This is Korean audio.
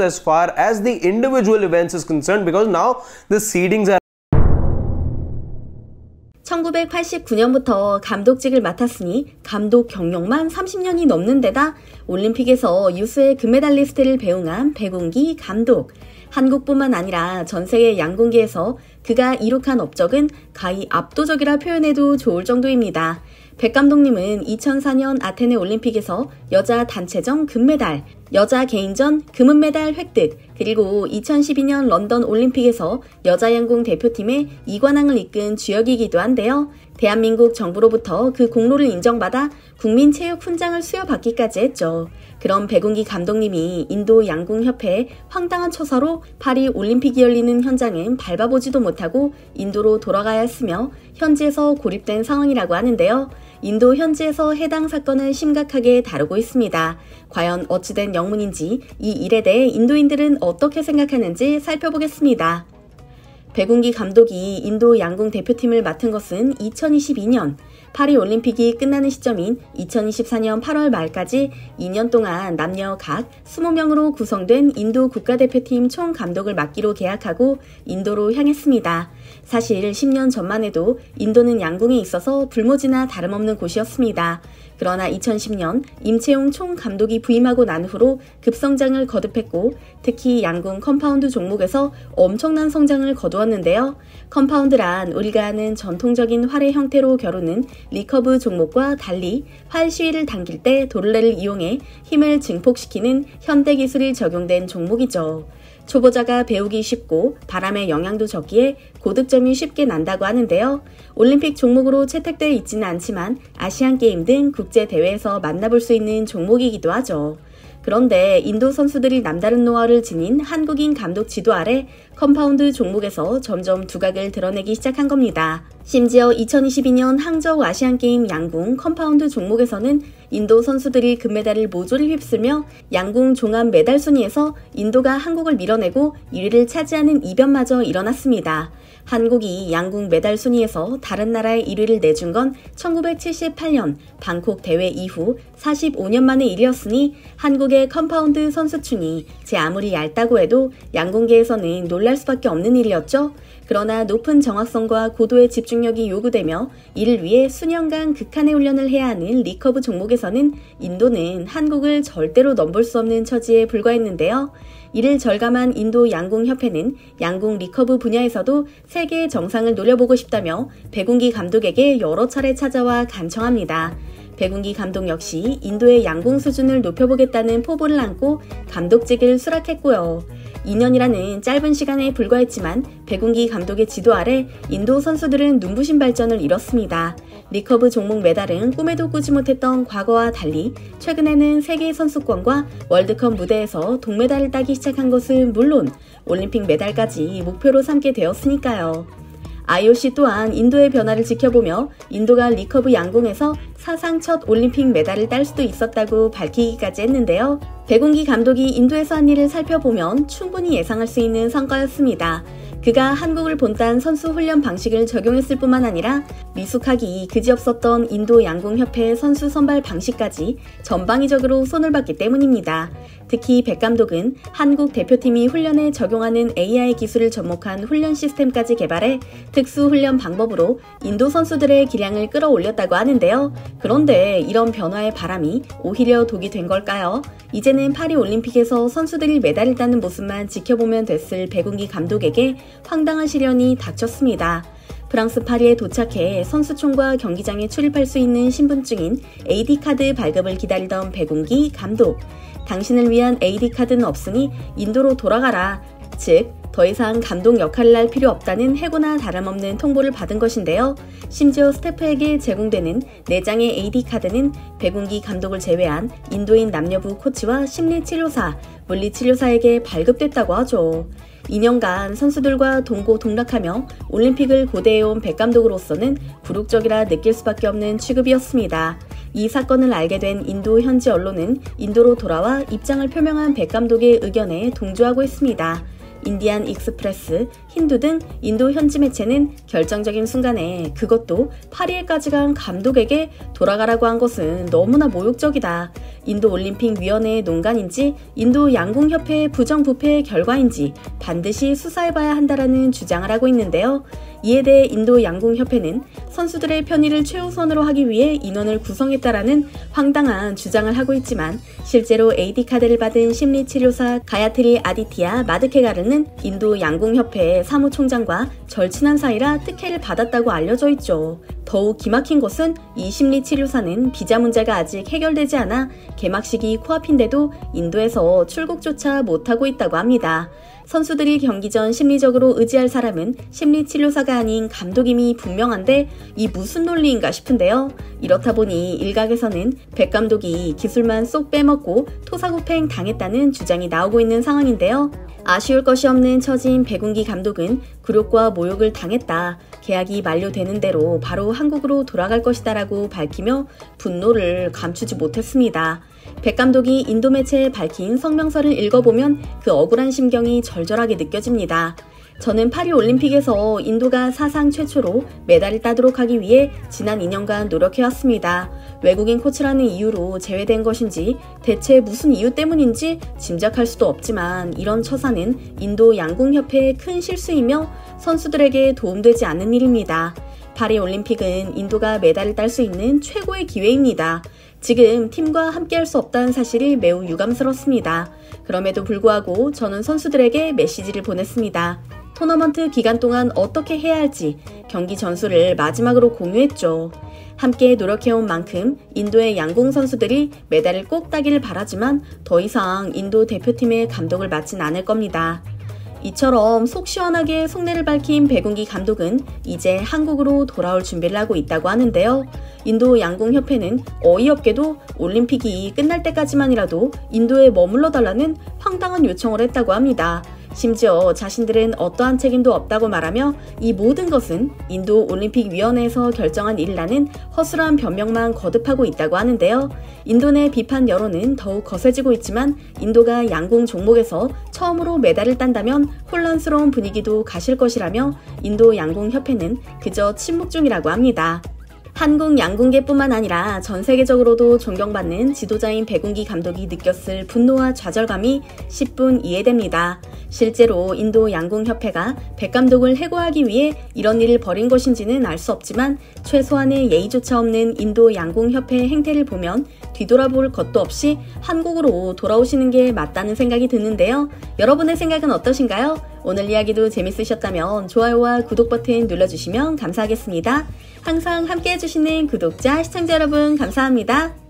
as far as the individual events is concerned, because now the seedings are 1989년부터 감독직을 맡았으니 감독 경력만 30년이 넘는 데다 올림픽에서 유수의 금메달리스트를 배웅한 백운기 감독. 한국뿐만 아니라 전 세계 양궁계에서 그가 이룩한 업적은 가히 압도적이라 표현해도 좋을 정도입니다. 백 감독님은 2004년 아테네 올림픽에서 여자 단체전 금메달, 여자 개인전 금은메달 획득, 그리고 2012년 런던 올림픽에서 여자 양궁 대표팀의 이관왕을 이끈 주역이기도 한데요. 대한민국 정부로부터 그 공로를 인정받아 국민체육훈장을 수여받기까지 했죠. 그럼 백운기 감독님이 인도 양궁협회의 황당한 처사로 파리 올림픽이 열리는 현장은 밟아보지도 못하고 인도로 돌아가야 했으며 현지에서 고립된 상황이라고 하는데요. 인도 현지에서 해당 사건을 심각하게 다루고 있습니다. 과연 어찌된 영문인지 이 일에 대해 인도인들은 어떻게 생각하는지 살펴보겠습니다. 백운기 감독이 인도 양궁 대표팀을 맡은 것은 2022년, 파리 올림픽이 끝나는 시점인 2024년 8월 말까지 2년 동안 남녀 각 20명으로 구성된 인도 국가대표팀 총 감독을 맡기로 계약하고 인도로 향했습니다. 사실 10년 전만 해도 인도는 양궁에 있어서 불모지나 다름없는 곳이었습니다. 그러나 2010년 임채용 총 감독이 부임하고 난 후로 급성장을 거듭했고 특히 양궁 컴파운드 종목에서 엄청난 성장을 거두었는데요. 컴파운드란 우리가 아는 전통적인 활의 형태로 겨루는 리커브 종목과 달리 활 시위를 당길 때 도르래를 이용해 힘을 증폭시키는 현대 기술이 적용된 종목이죠. 초보자가 배우기 쉽고 바람의 영향도 적기에 고득점이 쉽게 난다고 하는데요. 올림픽 종목으로 채택되어 있지는 않지만 아시안게임 등 국제대회에서 만나볼 수 있는 종목이기도 하죠. 그런데 인도 선수들이 남다른 노하우를 지닌 한국인 감독 지도 아래 컴파운드 종목에서 점점 두각을 드러내기 시작한 겁니다. 심지어 2022년 항저우 아시안게임 양궁 컴파운드 종목에서는 인도 선수들이 금메달을 모조리 휩쓸며 양궁 종합 메달 순위에서 인도가 한국을 밀어내고 1위를 차지하는 이변마저 일어났습니다. 한국이 양궁 메달 순위에서 다른 나라의 1위를 내준 건 1978년 방콕 대회 이후 45년 만의 일이었으니 한국의 컴파운드 선수층이 제 아무리 얇다고 해도 양궁계에서는 놀랄 수밖에 없는 일이었죠. 그러나 높은 정확성과 고도의 집중력이 요구되며 이를 위해 수년간 극한의 훈련을 해야 하는 리커브 종목에서는 인도는 한국을 절대로 넘볼 수 없는 처지에 불과했는데요. 이를 절감한 인도 양궁협회는 양궁 리커브 분야에서도 세계의 정상을 노려보고 싶다며 백운기 감독에게 여러 차례 찾아와 간청합니다. 백운기 감독 역시 인도의 양궁 수준을 높여보겠다는 포부를 안고 감독직을 수락했고요. 2년이라는 짧은 시간에 불과했지만 백운기 감독의 지도 아래 인도 선수들은 눈부신 발전을 이뤘습니다. 리커브 종목 메달은 꿈에도 꾸지 못했던 과거와 달리 최근에는 세계 선수권과 월드컵 무대에서 동메달을 따기 시작한 것은 물론 올림픽 메달까지 목표로 삼게 되었으니까요. IOC 또한 인도의 변화를 지켜보며 인도가 리커브 양궁에서 사상 첫 올림픽 메달을 딸 수도 있었다고 밝히기까지 했는데요. 백운기 감독이 인도에서 한 일을 살펴보면 충분히 예상할 수 있는 성과였습니다. 그가 한국을 본딴 선수 훈련 방식을 적용했을 뿐만 아니라 미숙하기 그지없었던 인도 양궁협회 선수 선발 방식까지 전방위적으로 손을 봤기 때문입니다. 특히 백 감독은 한국 대표팀이 훈련에 적용하는 AI 기술을 접목한 훈련 시스템까지 개발해 특수 훈련 방법으로 인도 선수들의 기량을 끌어올렸다고 하는데요. 그런데 이런 변화의 바람이 오히려 독이 된 걸까요? 이제는 파리 올림픽에서 선수들이 메달을 따는 모습만 지켜보면 됐을 백운기 감독에게 황당한 시련이 닥쳤습니다. 프랑스 파리에 도착해 선수촌과 경기장에 출입할 수 있는 신분증인 AD카드 발급을 기다리던 백운기 감독. 당신을 위한 AD카드는 없으니 인도로 돌아가라. 즉, 더 이상 감독 역할을 할 필요 없다는 해고나 다름없는 통보를 받은 것인데요. 심지어 스태프에게 제공되는 4장의 AD카드는 백운기 감독을 제외한 인도인 남녀부 코치와 심리치료사, 물리치료사에게 발급됐다고 하죠. 2년간 선수들과 동고동락하며 올림픽을 고대해온 백 감독으로서는 굴욕적이라 느낄 수밖에 없는 취급이었습니다. 이 사건을 알게 된 인도 현지 언론은 인도로 돌아와 입장을 표명한 백 감독의 의견에 동조하고 있습니다. 인디안 익스프레스, 힌두 등 인도 현지 매체는 결정적인 순간에 그것도 파리에까지 간 감독에게 돌아가라고 한 것은 너무나 모욕적이다. 인도 올림픽 위원회의 농간인지 인도 양궁협회의 부정부패의 결과인지 반드시 수사해봐야 한다라는 주장을 하고 있는데요. 이에 대해 인도 양궁협회는 선수들의 편의를 최우선으로 하기 위해 인원을 구성했다라는 황당한 주장을 하고 있지만 실제로 AD카드를 받은 심리치료사 가야트리 아디티아 마드케가르는 인도 양궁협회 사무총장과 절친한 사이라 특혜를 받았다고 알려져 있죠. 더욱 기막힌 것은 이 심리치료사는 비자 문제가 아직 해결되지 않아 개막식이 코앞인데도 인도에서 출국조차 못하고 있다고 합니다. 선수들이 경기 전 심리적으로 의지할 사람은 심리치료사가 아닌 감독임이 분명한데 이 무슨 논리인가 싶은데요. 이렇다 보니 일각에서는 백 감독이 기술만 쏙 빼먹고 토사구팽 당했다는 주장이 나오고 있는 상황인데요. 아쉬울 것이 없는 처진 백운기 감독은 굴욕과 모욕을 당했다. 계약이 만료되는 대로 바로 한국으로 돌아갈 것이다 라고 밝히며 분노를 감추지 못했습니다. 백 감독이 인도 매체에 밝힌 성명서를 읽어보면 그 억울한 심경이 절절하게 느껴집니다. 저는 파리 올림픽에서 인도가 사상 최초로 메달을 따도록 하기 위해 지난 2년간 노력해왔습니다. 외국인 코치라는 이유로 제외된 것인지 대체 무슨 이유 때문인지 짐작할 수도 없지만 이런 처사는 인도 양궁협회의 큰 실수이며 선수들에게 도움되지 않는 일입니다. 파리 올림픽은 인도가 메달을 딸 수 있는 최고의 기회입니다. 지금 팀과 함께할 수 없다는 사실이 매우 유감스럽습니다. 그럼에도 불구하고 저는 선수들에게 메시지를 보냈습니다. 토너먼트 기간 동안 어떻게 해야 할지 경기 전술을 마지막으로 공유했죠. 함께 노력해온 만큼 인도의 양궁 선수들이 메달을 꼭 따기를 바라지만 더 이상 인도 대표팀의 감독을 맡진 않을 겁니다. 이처럼 속 시원하게 속내를 밝힌 백운기 감독은 이제 한국으로 돌아올 준비를 하고 있다고 하는데요. 인도 양궁협회는 어이없게도 올림픽이 끝날 때까지만이라도 인도에 머물러 달라는 황당한 요청을 했다고 합니다. 심지어 자신들은 어떠한 책임도 없다고 말하며 이 모든 것은 인도 올림픽위원회에서 결정한 일이라는 허술한 변명만 거듭하고 있다고 하는데요. 인도 내 비판 여론은 더욱 거세지고 있지만 인도가 양궁 종목에서 처음으로 메달을 딴다면 혼란스러운 분위기도 가실 것이라며 인도 양궁협회는 그저 침묵 중이라고 합니다. 한국 양궁계뿐만 아니라 전 세계적으로도 존경받는 지도자인 백운기 감독이 느꼈을 분노와 좌절감이 10분 이해됩니다. 실제로 인도 양궁협회가 백 감독을 해고하기 위해 이런 일을 벌인 것인지는 알 수 없지만 최소한의 예의조차 없는 인도 양궁협회의 행태를 보면 뒤돌아볼 것도 없이 한국으로 돌아오시는 게 맞다는 생각이 드는데요. 여러분의 생각은 어떠신가요? 오늘 이야기도 재밌으셨다면 좋아요와 구독 버튼 눌러주시면 감사하겠습니다. 항상 함께 해주시는 구독자, 시청자 여러분 감사합니다.